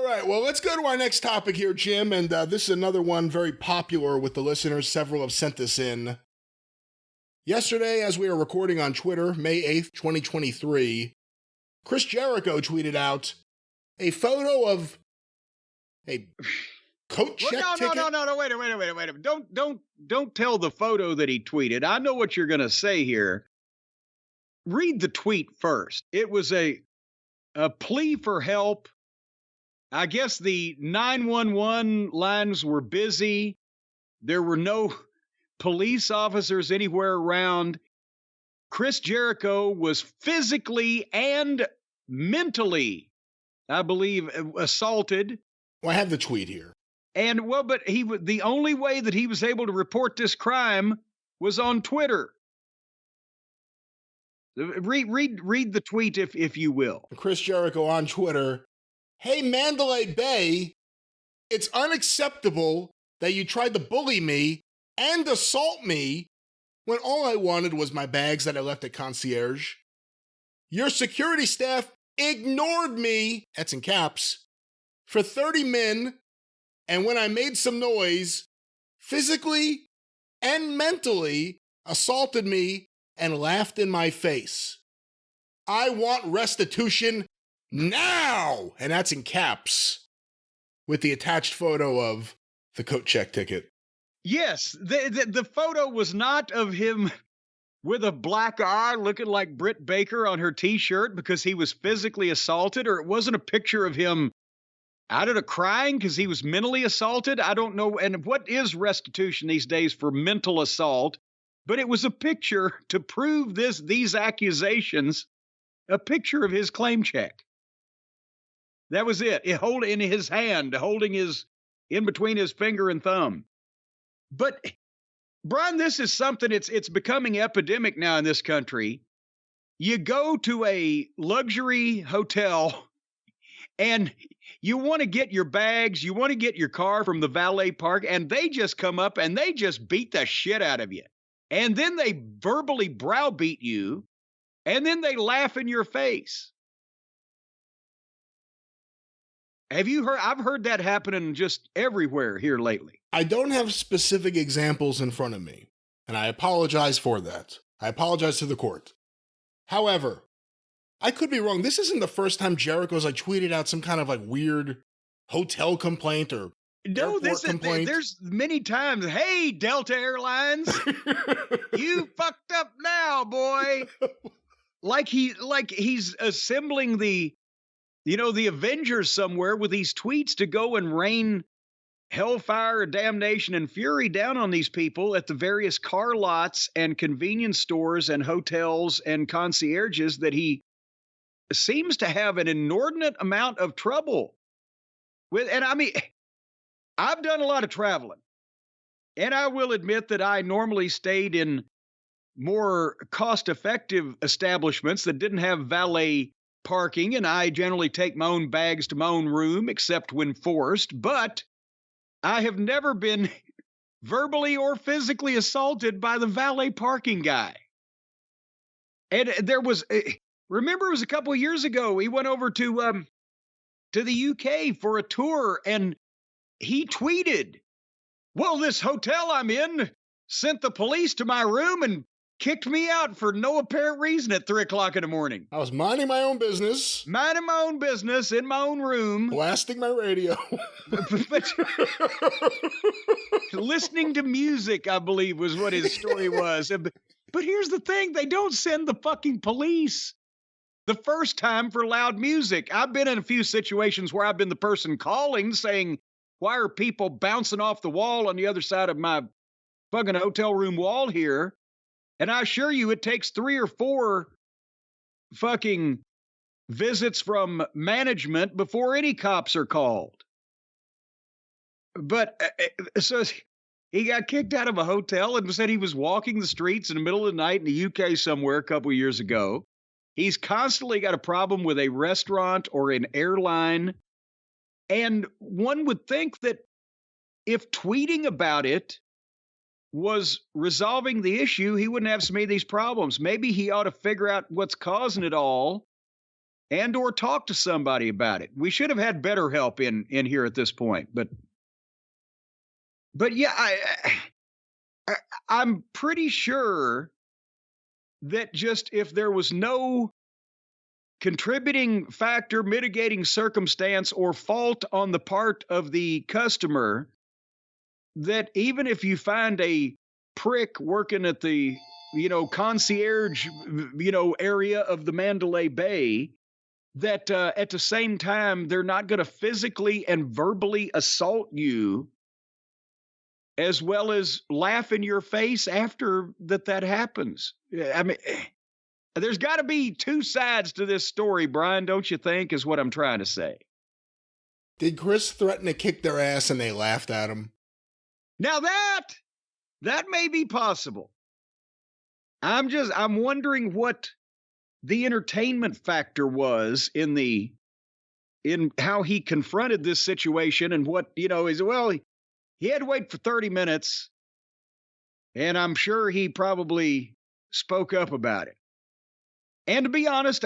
right, well, let's go to our next topic here, Jim, and this is another one very popular with the listeners. Several have sent this in. Yesterday, as we were recording on Twitter, May 8th, 2023, Chris Jericho tweeted out a photo of a coat check ticket. No, wait a minute. Don't tell the photo that he tweeted. I know what you're going to say here. Read the tweet first. It was a plea for help. I guess the 911 lines were busy. There were no police officers anywhere around. Chris Jericho was physically and mentally, I believe, assaulted. Well, I have the tweet here. And but the only way that he was able to report this crime was on Twitter. Read the tweet if you will. Chris Jericho on Twitter. Hey, Mandalay Bay, it's unacceptable that you tried to bully me and assault me when all I wanted was my bags that I left at concierge. Your security staff ignored me, that's in caps, for 30 min, and when I made some noise, physically and mentally assaulted me and laughed in my face. I want restitution now! And that's in caps, with the attached photo of the coat check ticket. Yes, the photo was not of him with a black eye looking like Britt Baker on her t-shirt because he was physically assaulted, or it wasn't a picture of him, I don't know, crying because he was mentally assaulted. I don't know. And what is restitution these days for mental assault? But it was a picture to prove these accusations, a picture of his claim check. That was it. It in his hand, holding in between his finger and thumb. But Brian, this is something, it's becoming epidemic now in this country. You go to a luxury hotel and you want to get your bags, you want to get your car from the valet park, and they just come up and they just beat the shit out of you. And then they verbally browbeat you, and then they laugh in your face. Have you heard? I've heard that happening just everywhere here lately. I don't have specific examples in front of me, and I apologize for that. I apologize to the court. However, I could be wrong. This isn't the first time Jericho's tweeted out some kind of weird hotel complaint or airport complaint. There's many times. Hey, Delta Airlines, you fucked up now, boy. Like he's assembling the Avengers somewhere with these tweets to go and rain hellfire, damnation, and fury down on these people at the various car lots and convenience stores and hotels and concierges that he seems to have an inordinate amount of trouble with. And I mean, I've done a lot of traveling, and I will admit that I normally stayed in more cost-effective establishments that didn't have valet parking, and I generally take my own bags to my own room, except when forced. But I have never been verbally or physically assaulted by the valet parking guy. And there was, remember, it was a couple of years ago. He went over to the UK for a tour, and he tweeted, "Well, this hotel I'm in sent the police to my room and kicked me out for no apparent reason at 3:00 in the morning. I was minding my own business. Minding my own business in my own room. Blasting my radio. but listening to music, I believe, was what his story was. But here's the thing. They don't send the fucking police the first time for loud music. I've been in a few situations where I've been the person calling saying, why are people bouncing off the wall on the other side of my fucking hotel room wall here? And I assure you, it takes 3 or 4 fucking visits from management before any cops are called. But so he got kicked out of a hotel and said he was walking the streets in the middle of the night in the UK somewhere a couple of years ago. He's constantly got a problem with a restaurant or an airline. And one would think that if tweeting about it was resolving the issue, he wouldn't have so many of these problems. Maybe he ought to figure out what's causing it all and or talk to somebody about it. We should have had better help in here at this point. But yeah, I'm pretty sure that just if there was no contributing factor, mitigating circumstance, or fault on the part of the customer, that even if you find a prick working at the, concierge, area of the Mandalay Bay, that at the same time, they're not going to physically and verbally assault you, as well as laugh in your face after that happens. I mean, there's got to be two sides to this story, Brian, don't you think, is what I'm trying to say. Did Chris threaten to kick their ass and they laughed at him? Now that may be possible. I'm wondering what the entertainment factor was in how he confronted this situation, and what, is, well, he had to wait for 30 minutes, and I'm sure he probably spoke up about it. And to be honest,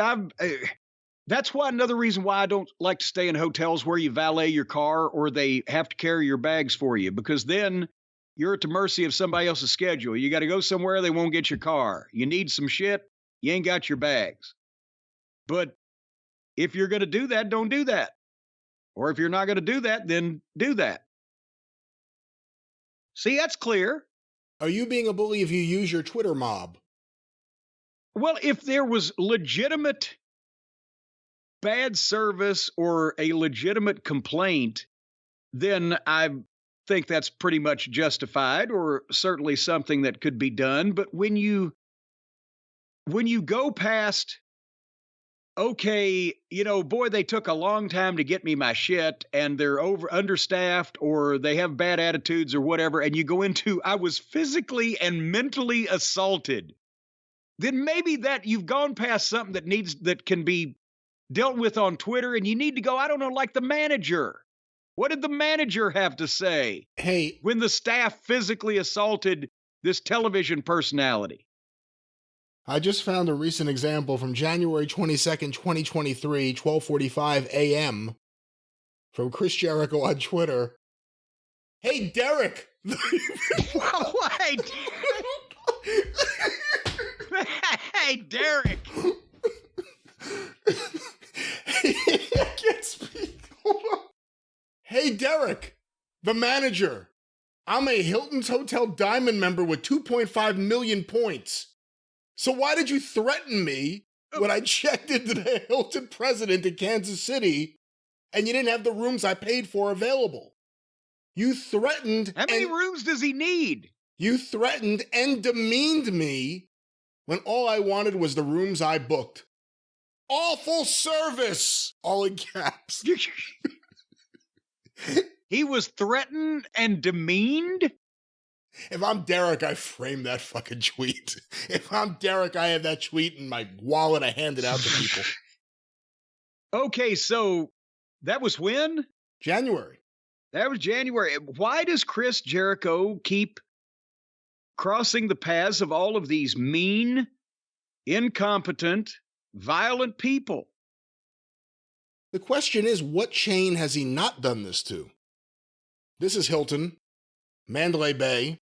that's another reason why I don't like to stay in hotels where you valet your car or they have to carry your bags for you, because then you're at the mercy of somebody else's schedule. You got to go somewhere, they won't get your car. You need some shit, you ain't got your bags. But if you're going to do that, don't do that. Or if you're not going to do that, then do that. See, that's clear. Are you being a bully if you use your Twitter mob? Well, if there was legitimate bad service or a legitimate complaint, then I think that's pretty much justified, or certainly something that could be done. But when you go past, okay, boy, they took a long time to get me my shit, and they're understaffed, or they have bad attitudes or whatever, and you go into, I was physically and mentally assaulted, then maybe that you've gone past something that can be dealt with on Twitter, and you need to go, I don't know, like the manager. What did the manager have to say? Hey, when the staff physically assaulted this television personality? I just found a recent example from January 22nd, 2023, 12:45 a.m. from Chris Jericho on Twitter. Hey, Derek! Wait! Hey, Derek! I can't speak. Hold on. Hey, Derek, the manager. I'm a Hilton's Hotel Diamond member with 2.5 million points. So why did you threaten me when I checked into the Hilton President in Kansas City and you didn't have the rooms I paid for available? You threatened. How many rooms does he need? You threatened and demeaned me when all I wanted was the rooms I booked. Awful service! All in caps. He was threatened and demeaned? If I'm Derek, I frame that fucking tweet. If I'm Derek, I have that tweet in my wallet. I hand it out to people. Okay, so that was when? January. That was January. Why does Chris Jericho keep crossing the paths of all of these mean, incompetent, violent people? The question is, what chain has he not done this to? This is Hilton, Mandalay Bay.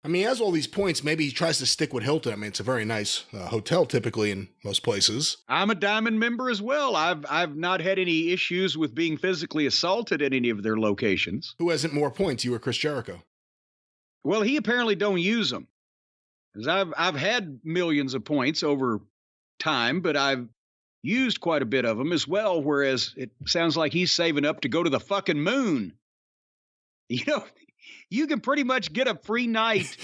I mean, he has all these points. Maybe he tries to stick with Hilton. I mean, it's a very nice hotel typically in most places. I'm a Diamond member as well. I've not had any issues with being physically assaulted at any of their locations. Who hasn't more points, you or Chris Jericho? Well, he apparently don't use them. 'Cause I've had millions of points over time, but I've used quite a bit of them as well, whereas it sounds like he's saving up to go to the fucking moon. You can pretty much get a free night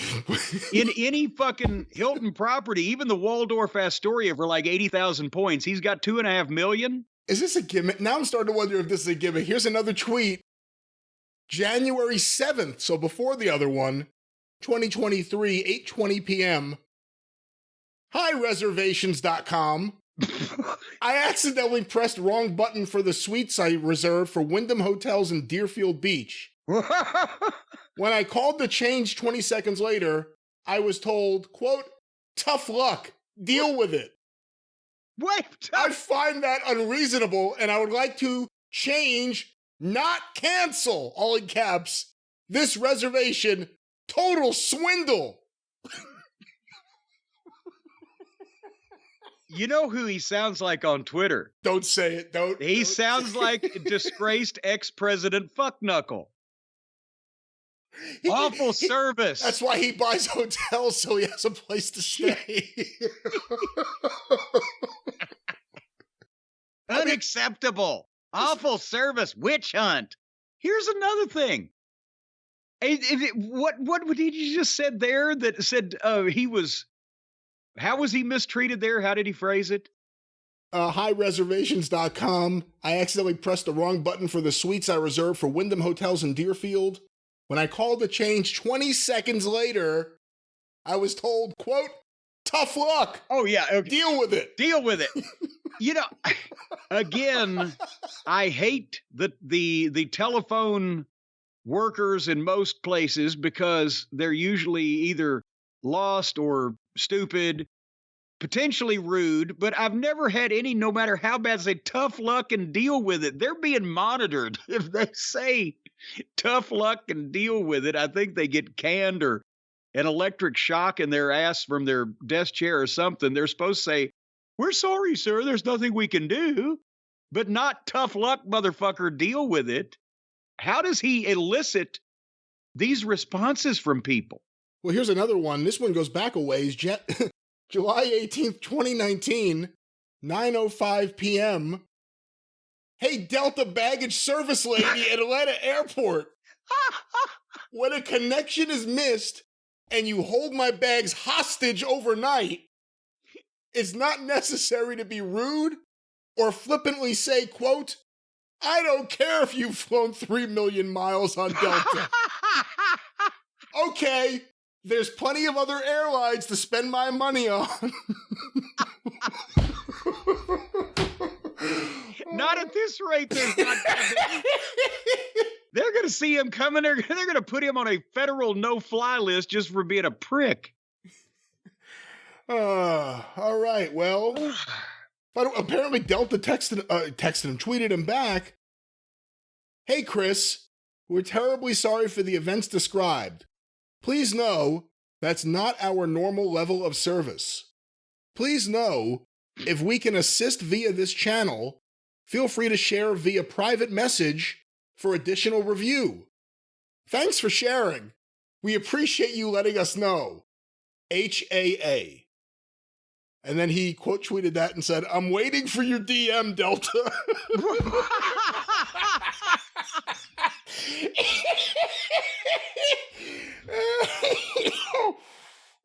in any fucking Hilton property, even the Waldorf Astoria, for like 80,000 points. He's got 2.5 million. Is this a gimmick? Now I'm starting to wonder if this is a gimmick. Here's another tweet. January 7th, so before the other one, 2023, 8:20 p.m. Hi, reservations.com. I accidentally pressed wrong button for the suites I reserved for Wyndham Hotels in Deerfield Beach. When I called to change 20 seconds later, I was told, quote, tough luck, deal with it. Wait. I find that unreasonable, and I would like to change, not cancel, all in caps, this reservation. Total swindle. You know who he sounds like on Twitter? Don't say it. He sounds like disgraced ex-president Fuckknuckle. Awful service. That's why he buys hotels, so he has a place to stay. Unacceptable. Awful service. Witch hunt. Here's another thing. What did you just said there that said he was, how was he mistreated there? How did he phrase it? Highreservations.com. I accidentally pressed the wrong button for the suites I reserved for Wyndham Hotels in Deerfield. When I called to change 20 seconds later, I was told, quote, tough luck. Oh, yeah. Okay. Deal with it. Deal with it. You know, again, I hate the telephone workers in most places because they're usually either lost or stupid, potentially rude, but I've never had any, no matter how bad, say tough luck and deal with it. They're being monitored. If they say tough luck and deal with it, I think they get canned or an electric shock in their ass from their desk chair or something. They're supposed to say, we're sorry, sir, there's nothing we can do, but not tough luck, motherfucker, deal with it. How does he elicit these responses from people? Well, here's another one. This one goes back a ways. July 18th, 2019, 9:05 p.m. Hey, Delta baggage service lady at Atlanta Airport. When a connection is missed and you hold my bags hostage overnight, it's not necessary to be rude or flippantly say, quote, I don't care if you've flown 3 million miles on Delta. Okay, there's plenty of other airlines to spend my money on. Not at this rate. They're going to see him coming. They're going to put him on a federal no-fly list just for being a prick. All right, well, but apparently Delta texted him, tweeted him back. Hey, Chris, we're terribly sorry for the events described. Please know that's not our normal level of service. Please know if we can assist via this channel, feel free to share via private message for additional review. Thanks for sharing. We appreciate you letting us know. HAA. And then he quote tweeted that and said, I'm waiting for your DM, Delta.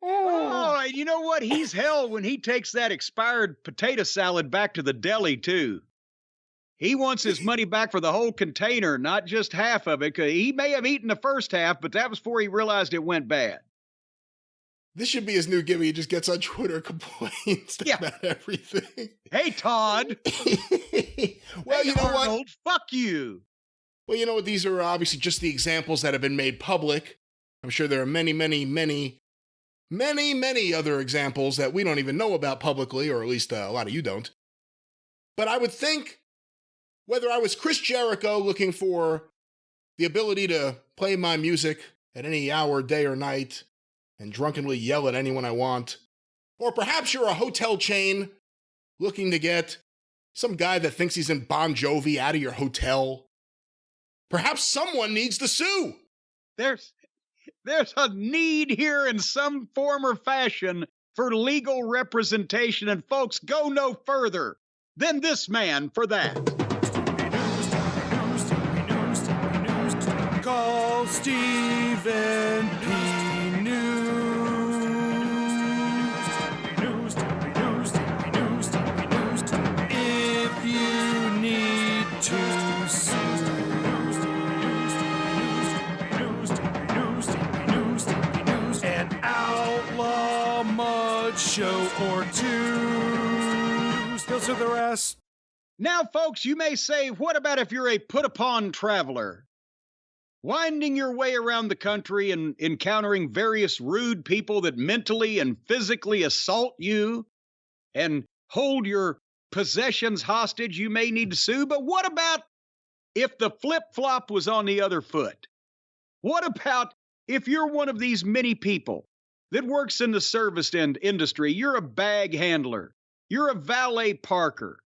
Oh, and you know what? He's hell when he takes that expired potato salad back to the deli, too. He wants his money back for the whole container, not just half of it. 'Cause he may have eaten the first half, but that was before he realized it went bad. This should be his new gimmick. He just gets on Twitter, complains about everything. Hey, Todd. Well, you know Arnold, what? Fuck you. Well, you know what? These are obviously just the examples that have been made public. I'm sure there are many, many, many, many, many other examples that we don't even know about publicly, or at least a lot of you don't. But I would think whether I was Chris Jericho looking for the ability to play my music at any hour, day or night, and drunkenly yell at anyone I want, or perhaps you're a hotel chain looking to get some guy that thinks he's in Bon Jovi out of your hotel. Perhaps someone needs to sue. There's a need here in some form or fashion for legal representation, and folks, go no further than this man for that. Call Stephen P. If you need to sue. An outlaw mud show or two. He'll sue the rest. Now, folks, you may say, what about if you're a put-upon traveler? Winding your way around the country and encountering various rude people that mentally and physically assault you and hold your possessions hostage, you may need to sue. But what about if the flip-flop was on the other foot? What about if you're one of these many people that works in the service industry? You're a bag handler. You're a valet parker.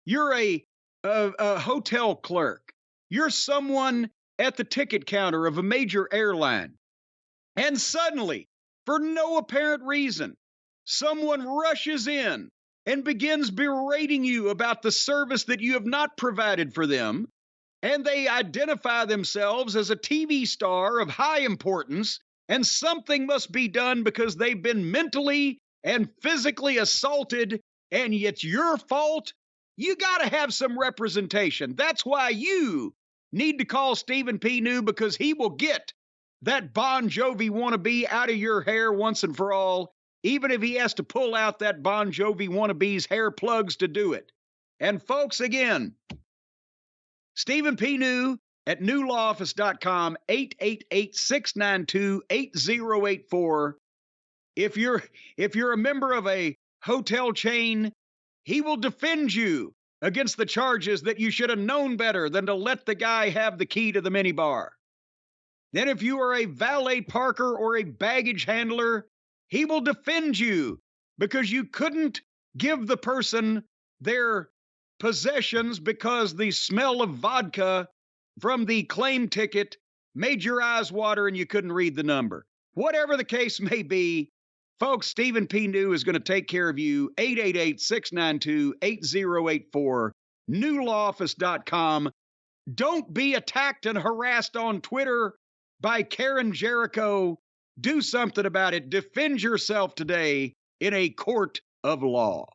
You're a hotel clerk. You're someone at the ticket counter of a major airline. And suddenly, for no apparent reason, someone rushes in and begins berating you about the service that you have not provided for them. And they identify themselves as a TV star of high importance, and something must be done because they've been mentally and physically assaulted, and it's your fault. You got to have some representation. That's why you need to call Stephen P. New, because he will get that Bon Jovi wannabe out of your hair once and for all, even if he has to pull out that Bon Jovi wannabe's hair plugs to do it. And folks, again, Stephen P. New at newlawoffice.com, 888-692-8084. If you're a member of a hotel chain, he will defend you against the charges that you should have known better than to let the guy have the key to the minibar. Then if you are a valet parker or a baggage handler, he will defend you because you couldn't give the person their possessions because the smell of vodka from the claim ticket made your eyes water and you couldn't read the number. Whatever the case may be, folks, Stephen P. New is going to take care of you. 888-692-8084, newlawoffice.com. Don't be attacked and harassed on Twitter by Karen Jericho. Do something about it. Defend yourself today in a court of law.